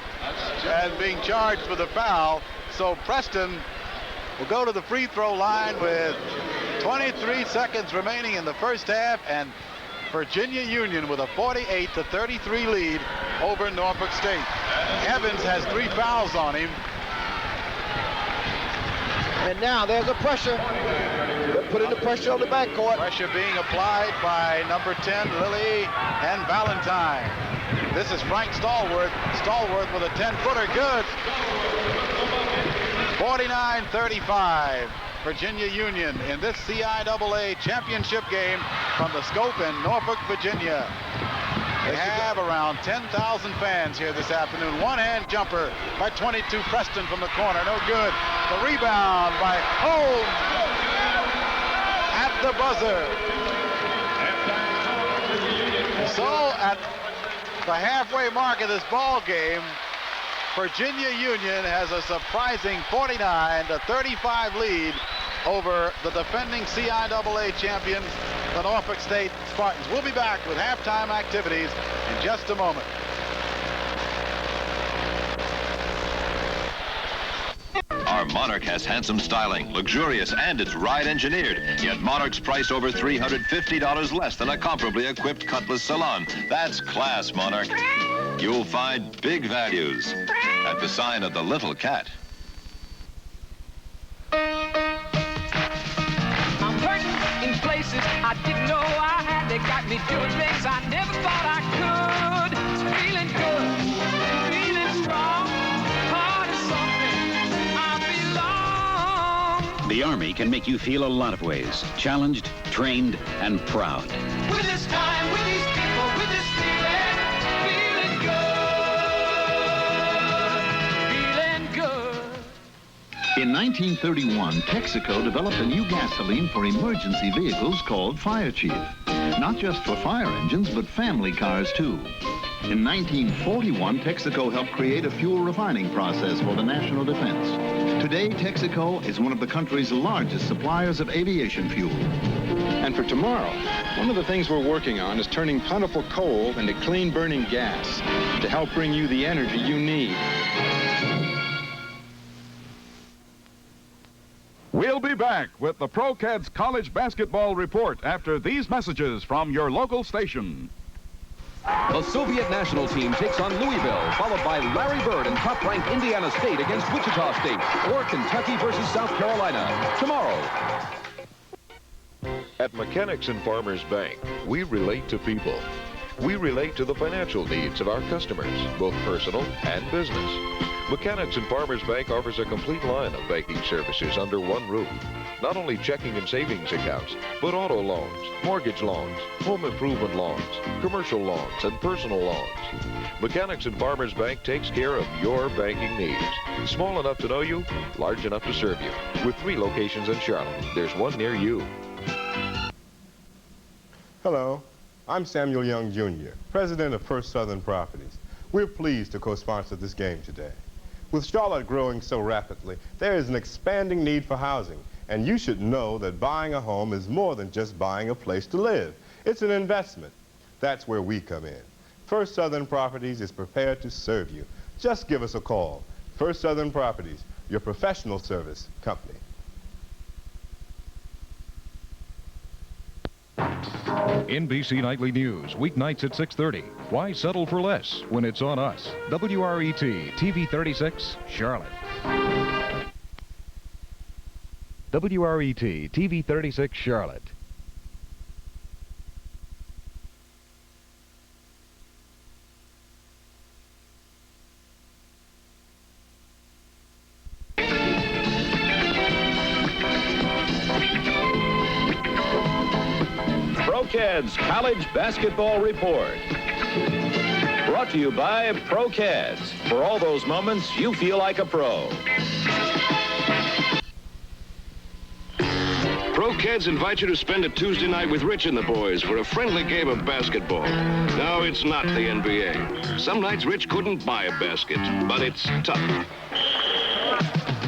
and being charged with a foul. So Preston will go to the free throw line with 23 seconds remaining in the first half, and Virginia Union with a 48-33 lead over Norfolk State. Evans has 3 fouls on him. And now there's a pressure. They're putting the pressure on the backcourt. Pressure being applied by number 10, Lilly and Valentine. This is Frank Stallworth. Stallworth with a 10-footer, good. 49-35. Virginia Union in this CIAA championship game from the Scope in Norfolk, Virginia. They have around 10,000 fans here this afternoon. One-hand jumper by 22 Preston from the corner, no good. The rebound by Holmes at the buzzer. So at the halfway mark of this ball game, Virginia Union has a surprising 49-35 lead over the defending CIAA champion the Norfolk State Spartans. We'll be back with halftime activities in just a moment. Our Monarch has handsome styling, luxurious, and it's ride engineered. Yet Monarch's priced over $350 less than a comparably equipped Cutlass salon. That's class, Monarch. You'll find big values at the sign of the little cat. I'm hurting in places I didn't know I had. They got me doing things I never thought I could. Feeling good, feeling strong. Heart is something I belong. The Army can make you feel a lot of ways. Challenged, trained, and proud. With this time, with these people, with this feeling, feeling good, feeling good. In 1931, Texaco developed a new gasoline for emergency vehicles called Fire Chief. Not just for fire engines, but family cars, too. In 1941, Texaco helped create a fuel refining process for the national defense. Today, Texaco is one of the country's largest suppliers of aviation fuel. And for tomorrow, one of the things we're working on is turning plentiful coal into clean-burning gas to help bring you the energy you need. We'll be back with the Pro-Keds College Basketball Report after these messages from your local station. The Soviet national team takes on Louisville, followed by Larry Bird and top-ranked Indiana State against Wichita State, or Kentucky versus South Carolina, tomorrow. At Mechanics and Farmers Bank, we relate to people. We relate to the financial needs of our customers, both personal and business. Mechanics and Farmers Bank offers a complete line of banking services under one roof. Not only checking and savings accounts, but auto loans, mortgage loans, home improvement loans, commercial loans, and personal loans. Mechanics and Farmers Bank takes care of your banking needs. Small enough to know you, large enough to serve you. With 3 locations in Charlotte, there's one near you. Hello, I'm Samuel Young Jr., president of First Southern Properties. We're pleased to co-sponsor this game today. With Charlotte growing so rapidly, there is an expanding need for housing, and you should know that buying a home is more than just buying a place to live. It's an investment. That's where we come in. First Southern Properties is prepared to serve you. Just give us a call. First Southern Properties, your professional service company. NBC Nightly News, weeknights at 6:30. Why settle for less when it's on us? WRET, TV 36, Charlotte. WRET, TV 36, Charlotte. Pro-Keds College Basketball Report. Brought to you by Pro-Keds. For all those moments, you feel like a pro. Pro-Keds invite you to spend a Tuesday night with Rich and the boys for a friendly game of basketball. No, it's not the NBA. Some nights Rich couldn't buy a basket, but it's tough.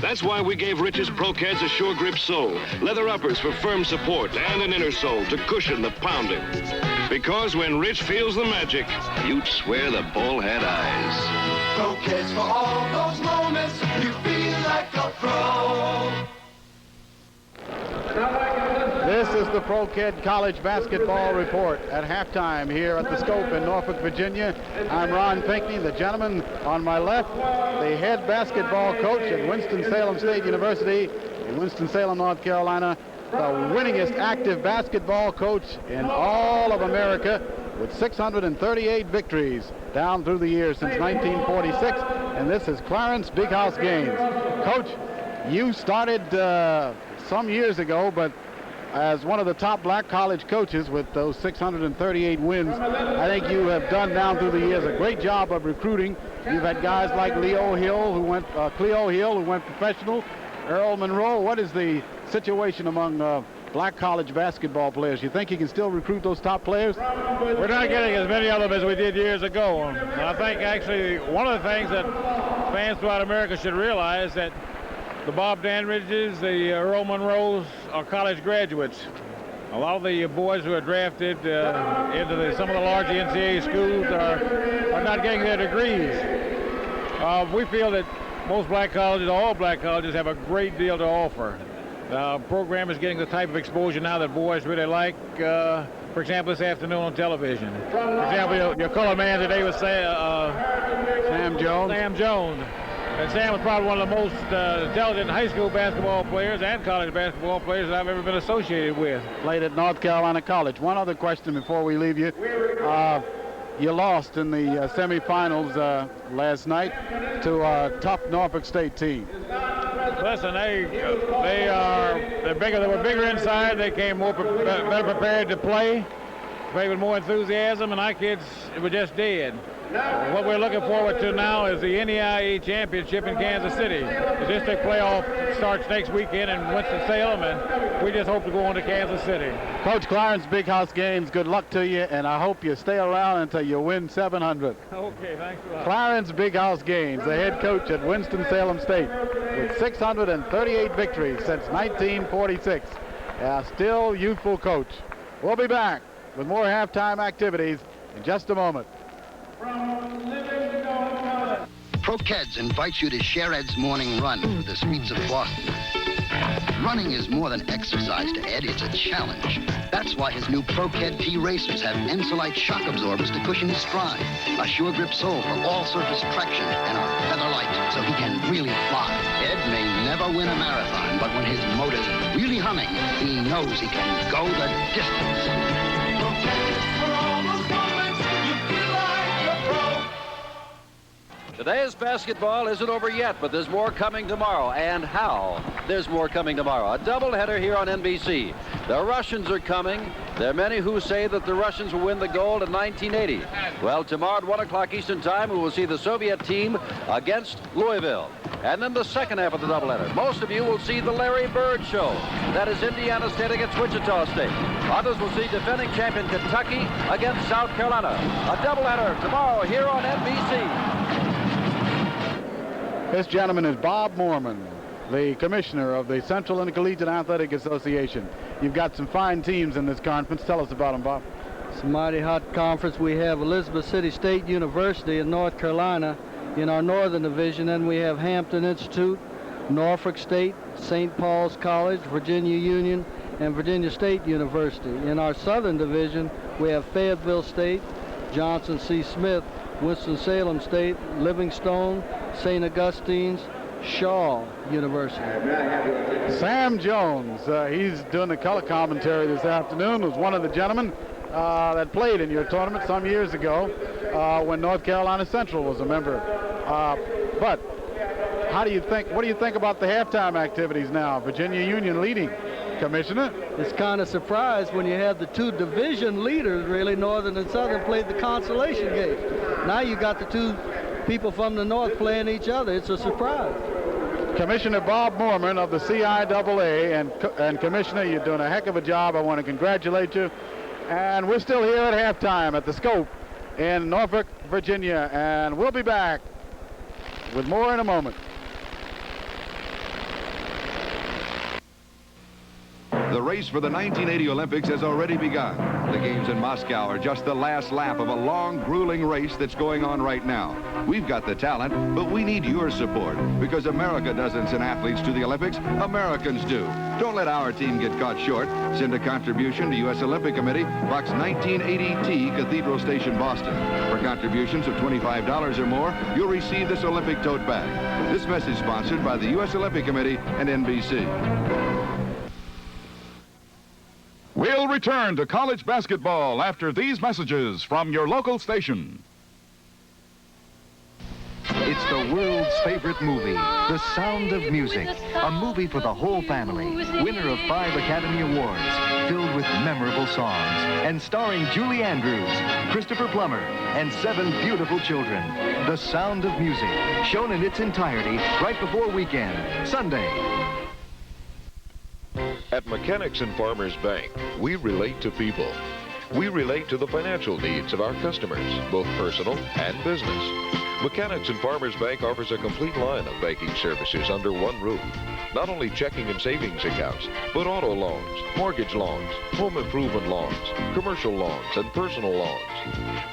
That's why we gave Rich's Pro-Keds a sure grip sole, leather uppers for firm support, and an inner sole to cushion the pounding. Because when Rich feels the magic, you'd swear the ball had eyes. Pro-Keds for all those moments, you feel like a pro. This is the Pro-Ked College Basketball Report at halftime here at the Scope in Norfolk, Virginia. I'm Ron Pinckney, the gentleman on my left, the head basketball coach at Winston-Salem State University in Winston-Salem, North Carolina, the winningest active basketball coach in all of America with 638 victories down through the years since 1946, and this is Clarence Big House Gaines. Coach, you started some years ago, but as one of the top black college coaches with those 638 wins, I think you have done down through the years a great job of recruiting. You've had guys like Cleo Hill, who went professional, Earl Monroe. What is the situation among black college basketball players? You think you can still recruit those top players? We're not getting as many of them as we did years ago. I think actually one of the things that fans throughout America should realize that the Bob Danridges, the Earl Monroes are college graduates. A lot of the boys who are drafted into some of the larger NCAA schools are not getting their degrees. We feel that most black colleges, all black colleges, have a great deal to offer. The program is getting the type of exposure now that boys really like. For example, this afternoon on television. For example, your color man today was Sam Jones. Sam Jones. And Sam was probably one of the most intelligent high school basketball players and college basketball players that I've ever been associated with. Played at North Carolina College. One other question before we leave you. You lost in the semifinals last night to a tough Norfolk State team. Listen, they're bigger. They were bigger inside. They came better prepared to play with more enthusiasm, and our kids were just dead. What we're looking forward to now is the NEIA championship in Kansas City. The district playoff starts next weekend in Winston-Salem, and we just hope to go on to Kansas City. Coach Clarence, Big House Games, good luck to you, and I hope you stay around until you win 700. Okay, thanks a lot. Clarence Big House Games, the head coach at Winston-Salem State, with 638 victories since 1946. A still youthful coach. We'll be back with more halftime activities in just a moment. ProKeds invites you to share Ed's morning run through the streets of Boston. Running is more than exercise to Ed, it's a challenge. That's why his new ProKed T racers have Insulite shock absorbers to cushion his stride, a sure grip sole for all surface traction, and a feather light so he can really fly. Ed may never win a marathon, but when his motor's really humming, he knows he can go the distance. Today's basketball isn't over yet, but there's more coming tomorrow. And how? There's more coming tomorrow. A doubleheader here on NBC. The Russians are coming. There are many who say that the Russians will win the gold in 1980. Well, tomorrow at 1 o'clock Eastern Time, we will see the Soviet team against Louisville. And then the second half of the doubleheader. Most of you will see the Larry Bird Show. That is Indiana State against Wichita State. Others will see defending champion Kentucky against South Carolina. A doubleheader tomorrow here on NBC. This gentleman is Bob Mormon, the commissioner of the Central Intercollegiate Athletic Association. You've got some fine teams in this conference. Tell us about them, Bob. It's a mighty hot conference. We have Elizabeth City State University in North Carolina in our northern division. Then we have Hampton Institute, Norfolk State, St. Paul's College, Virginia Union, and Virginia State University. In our southern division, we have Fayetteville State, Johnson C. Smith, Winston-Salem State, Livingstone, St. Augustine's, Shaw University. Sam Jones, he's doing the color commentary this afternoon, was one of the gentlemen that played in your tournament some years ago when North Carolina Central was a member. But what do you think about the halftime activities now? Virginia Union leading. Commissioner? It's kind of surprised when you have the two division leaders, really, Northern and Southern, played the consolation game. Now you got the two people from the North playing each other. It's a surprise. Commissioner Bob Mormon of the CIAA, and Commissioner, you're doing a heck of a job. I want to congratulate you. And we're still here at halftime at the Scope in Norfolk, Virginia, and we'll be back with more in a moment. The race for the 1980 Olympics has already begun. The games in Moscow are just the last lap of a long, grueling race that's going on right now. We've got the talent, but we need your support because America doesn't send athletes to the Olympics. Americans do. Don't let our team get caught short. Send a contribution to U.S. Olympic Committee, Box 1980T, Cathedral Station, Boston. For contributions of $25 or more, you'll receive this Olympic tote bag. This message sponsored by the U.S. Olympic Committee and NBC. We'll return to college basketball after these messages from your local station. It's the world's favorite movie, The Sound of Music, a movie for the whole family, winner of 5 Academy Awards, filled with memorable songs, and starring Julie Andrews, Christopher Plummer, and 7 beautiful children. The Sound of Music, shown in its entirety right before weekend, Sunday. At Mechanics and Farmers Bank, we relate to people. We relate to the financial needs of our customers, both personal and business. Mechanics and Farmers Bank offers a complete line of banking services under one roof. Not only checking and savings accounts, but auto loans, mortgage loans, home improvement loans, commercial loans, and personal loans.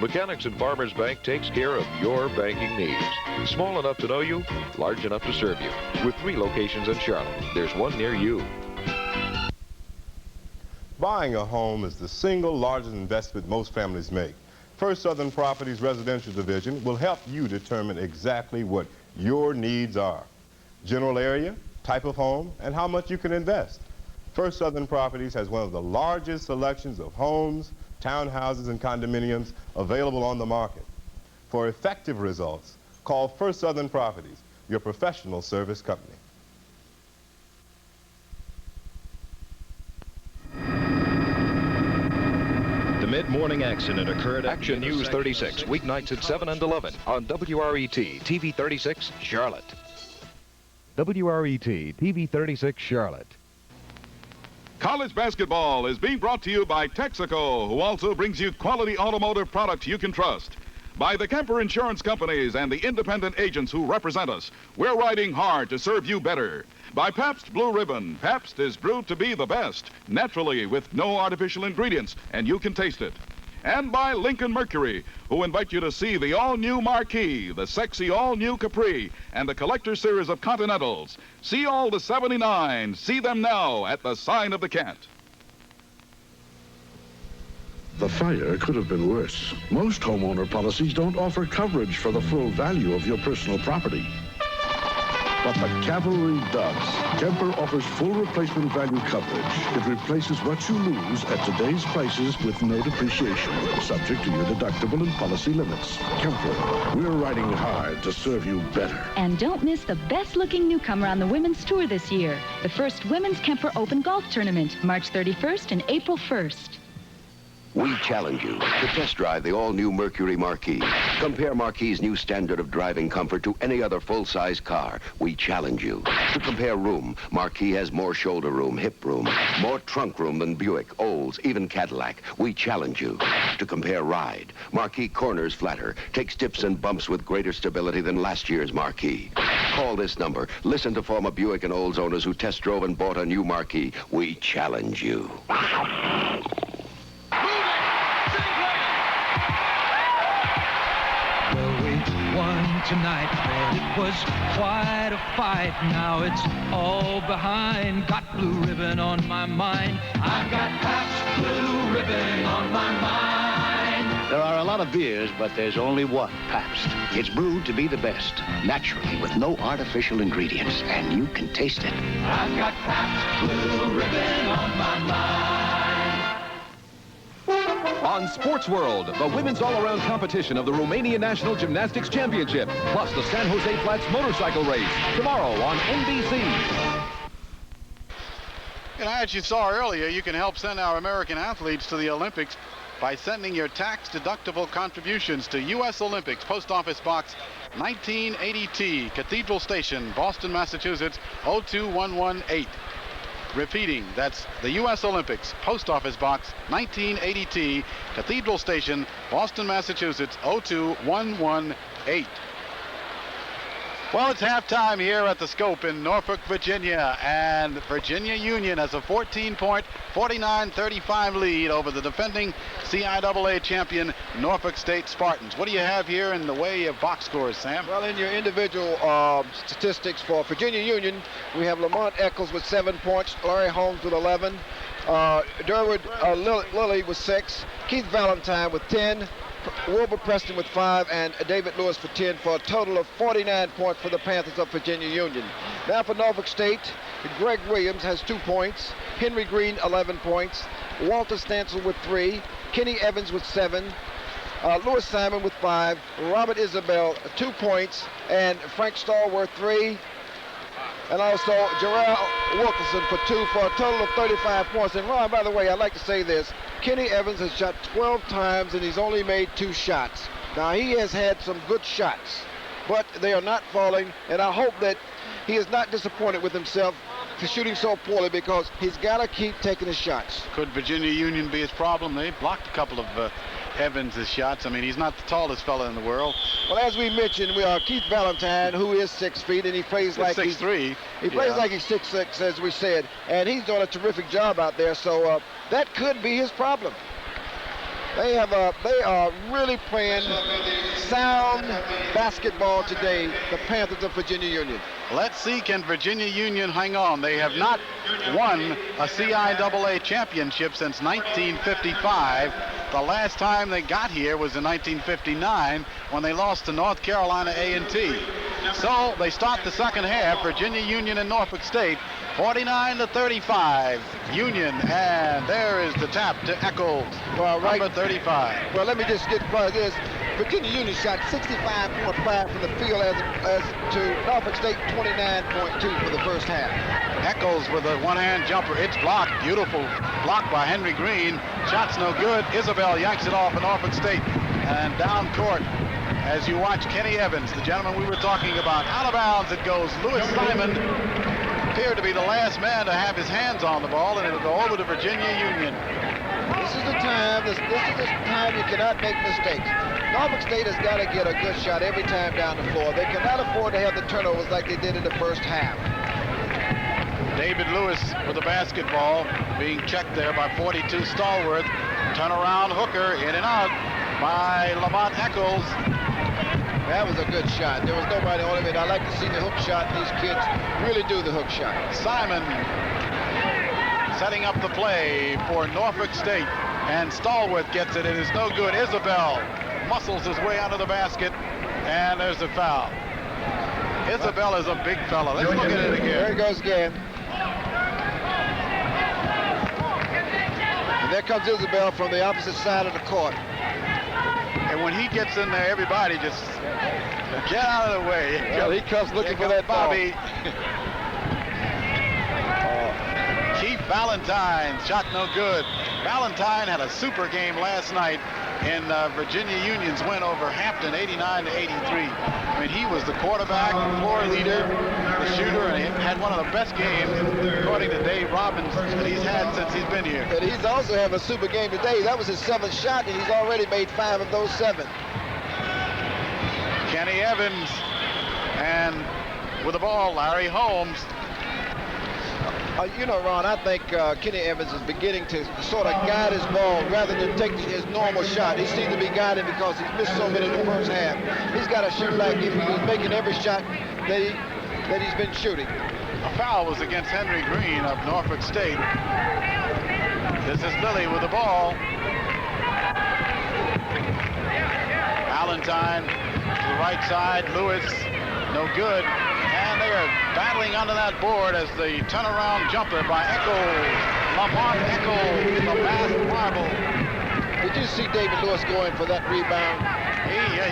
Mechanics and Farmers Bank takes care of your banking needs. Small enough to know you, large enough to serve you. With 3 locations in Charlotte, there's one near you. Buying a home is the single largest investment most families make. First Southern Properties Residential Division will help you determine exactly what your needs are. General area, type of home, and how much you can invest. First Southern Properties has one of the largest selections of homes, townhouses, and condominiums available on the market. For effective results, call First Southern Properties, your professional service company. The mid-morning accident occurred at Action News 36, weeknights at 7 and 11 on WRET TV 36, Charlotte. WRET TV 36, Charlotte. College basketball is being brought to you by Texaco, who also brings you quality automotive products you can trust. By the Kemper Insurance Companies and the independent agents who represent us, we're riding hard to serve you better. By Pabst Blue Ribbon, Pabst is brewed to be the best, naturally with no artificial ingredients, and you can taste it. And by Lincoln Mercury, who invite you to see the all-new Marquis, the sexy all-new Capri, and the collector series of Continentals. See all the 79. See them now at the Sign of the Cat. The fire could have been worse. Most homeowner policies don't offer coverage for the full value of your personal property. But the Cavalry does. Kemper offers full replacement value coverage. It replaces what you lose at today's prices with no depreciation, subject to your deductible and policy limits. Kemper, we're riding hard to serve you better. And don't miss the best-looking newcomer on the women's tour this year, the first Women's Kemper Open Golf Tournament, March 31st and April 1st. We challenge you to test drive the all-new Mercury Marquis. Compare Marquis' new standard of driving comfort to any other full-size car. We challenge you to compare room. Marquis has more shoulder room, hip room, more trunk room than Buick, Olds, even Cadillac. We challenge you to compare ride. Marquis corners flatter, takes dips and bumps with greater stability than last year's Marquis. Call this number. Listen to former Buick and Olds owners who test drove and bought a new Marquis. We challenge you. Won tonight, but it was quite a fight. Now it's all behind. Got blue ribbon on my mind. I've got Pabst Blue Ribbon on my mind. There are a lot of beers, but there's only one, Pabst. It's brewed to be the best, naturally, with no artificial ingredients, and you can taste it. I've got Pabst Blue Ribbon on my mind. On Sports World, the women's all-around competition of the Romanian National Gymnastics Championship, plus the San Jose Flats motorcycle race, tomorrow on NBC. And as you saw earlier, you can help send our American athletes to the Olympics by sending your tax-deductible contributions to U.S. Olympics, Post Office Box 1980T, Cathedral Station, Boston, Massachusetts, 02118. Repeating, that's the U.S. Olympics, Post Office Box 1980T, Cathedral Station, Boston, Massachusetts, 02118. Well, it's halftime here at the Scope in Norfolk, Virginia, and Virginia Union has a 14-point, 49-35 lead over the defending CIAA champion Norfolk State Spartans. What do you have here in the way of box scores, Sam? Well, in your individual statistics for Virginia Union, we have Lamont Eccles with 7 points, Larry Holmes with 11, Durwood Lilly with 6, Keith Valentine with 10, Wilbur Preston with 5, and David Lewis for 10, for a total of 49 points for the Panthers of Virginia Union. Now for Norfolk State, Greg Williams has 2 points, Henry Green 11 points, Walter Stansel with 3, Kenny Evans with 7, Louis Simon with 5, Robert Isabel 2 points, and Frank Stallworth 3, and also Jarrell Wilkerson for 2, for a total of 35 points. And Ron, by the way, I'd like to say this. Kenny Evans has shot 12 times and he's only made 2 shots. Now, he has had some good shots, but they are not falling, and I hope that he is not disappointed with himself shooting so poorly because he's got to keep taking his shots. Could Virginia Union be his problem? They blocked a couple of Evans' shots. I mean, he's not the tallest fella in the world. Well, as we mentioned, we are Keith Valentine, who is 6 feet, and he plays like 6'3". He plays like he's 6'6", as we said, and he's doing a terrific job out there. So that could be his problem. They are really playing sound basketball today, the Panthers of Virginia Union. Let's see, can Virginia Union hang on? They have not won a CIAA championship since 1955. The last time they got here was in 1959 when they lost to North Carolina A&T. So they start the second half, Virginia Union and Norfolk State, 49-35, Union, and there is the tap to Eccles, number 35. Well, let me just get by this. Virginia Union shot 65.5 from the field as to Norfolk State 29.2 for the first half. Eccles with a one-hand jumper. It's blocked. Beautiful block by Henry Green. Shot's no good. Isabel yanks it off in Norfolk State. And down court, as you watch Kenny Evans, the gentleman we were talking about, out of bounds it goes. Louis Simon appeared to be the last man to have his hands on the ball, and it'll go over to Virginia Union. This is the time. This is the time you cannot make mistakes. Norfolk State has got to get a good shot every time down the floor. They cannot afford to have the turnovers like they did in the first half. David Lewis with the basketball, being checked there by 42 Stallworth. Turnaround hooker, in and out by Lamont Eccles. That was a good shot. There was nobody on it. I like to see the hook shot. These kids really do the hook shot. Simon setting up the play for Norfolk State, and Stallworth gets it. It is no good. Isabel muscles his way out of the basket, and there's a foul. Isabel is a big fella. Let's look at it again. There he goes again. And there comes Isabel from the opposite side of the court. And when he gets in there, everybody just get out of the way. Well, he comes looking for that Bobby. Keith Valentine, shot no good. Valentine had a super game last night in Virginia Union's win over Hampton, 89-83. I mean, he was the quarterback, the floor leader, the shooter, and he had one of the best games, according to Dave Robbins, that he's had since he's been here. And he's also having a super game today. That was his 7th shot, and he's already made 5 of those 7. Kenny Evans, and with the ball, Larry Holmes. You know, Ron, I think Kenny Evans is beginning to sort of guide his ball rather than take his normal shot. He seems to be guiding because he's missed so many in the first half. He's got to shoot like if he was making every shot that he's been shooting. A foul was against Henry Green of Norfolk State. This is Lilly with the ball. Valentine to the right side. Lewis, no good. And they are battling under that board as the turnaround jumper by Eccles. Lamont Eccles, the masked marble. Did you see David Lewis going for that rebound?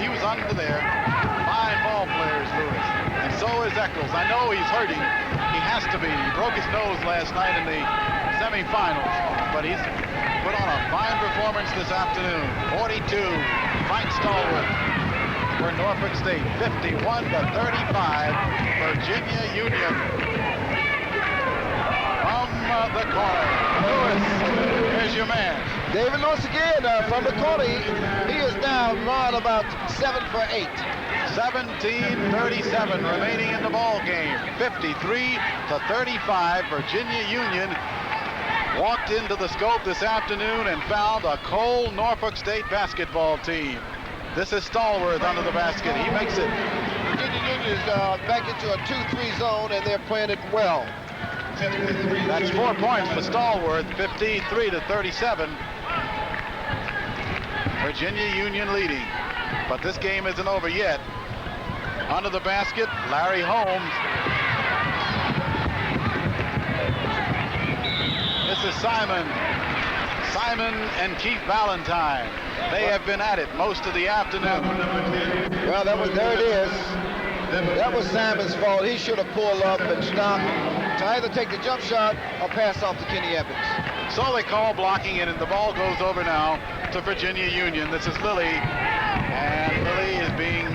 He was under there. Fine ball players, Lewis. And so is Eccles. I know he's hurting. He has to be. He broke his nose last night in the semifinals. But he's put on a fine performance this afternoon. 42, Frank Stallworth for Norfolk State. 51-35, Virginia Union. From the corner, Lewis, here's your man. David Lewis again from the corner. He is now run about 7 for 8. 17:37 remaining in the ball game. 53-35, Virginia Union walked into the scope this afternoon and found a cold Norfolk State basketball team. This is Stallworth under the basket. He makes it. Virginia Union is back into a 2-3 zone, and they're playing it well. That's 4 points for Stallworth, 53-37. Virginia Union leading. But this game isn't over yet. Under the basket, Larry Holmes. This is Simon. Simon and Keith Valentine. They have been at it most of the afternoon. Well, there it is. That was Simon's fault. He should have pulled up and stopped to either take the jump shot or pass off to Kenny Evans. So they call blocking it, and the ball goes over now to Virginia Union. This is Lilly, and Lilly is being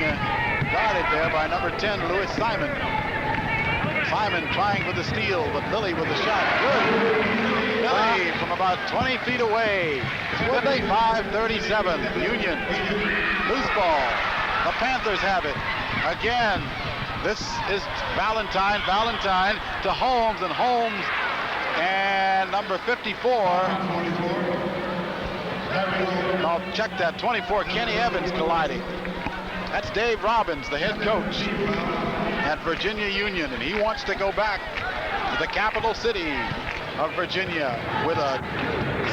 guarded there by number 10, Louis Simon. Simon trying for the steal, but Lilly with the shot. Good. Lilly from about 20 feet away. 55-37. Union. Loose ball. The Panthers have it. Again. This is Valentine. Valentine to Holmes, and Holmes and number 54. I'll check that. 24, Kenny Evans colliding. That's Dave Robbins, the head coach at Virginia Union, and he wants to go back to the capital city of Virginia with a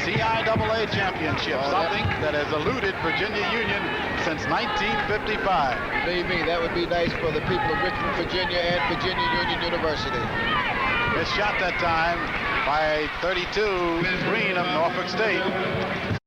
CIAA championship, something that has eluded Virginia Union since 1955. Believe me, that would be nice for the people of Richmond, Virginia, and Virginia Union University. Missed shot that time by 32, Green of Norfolk State.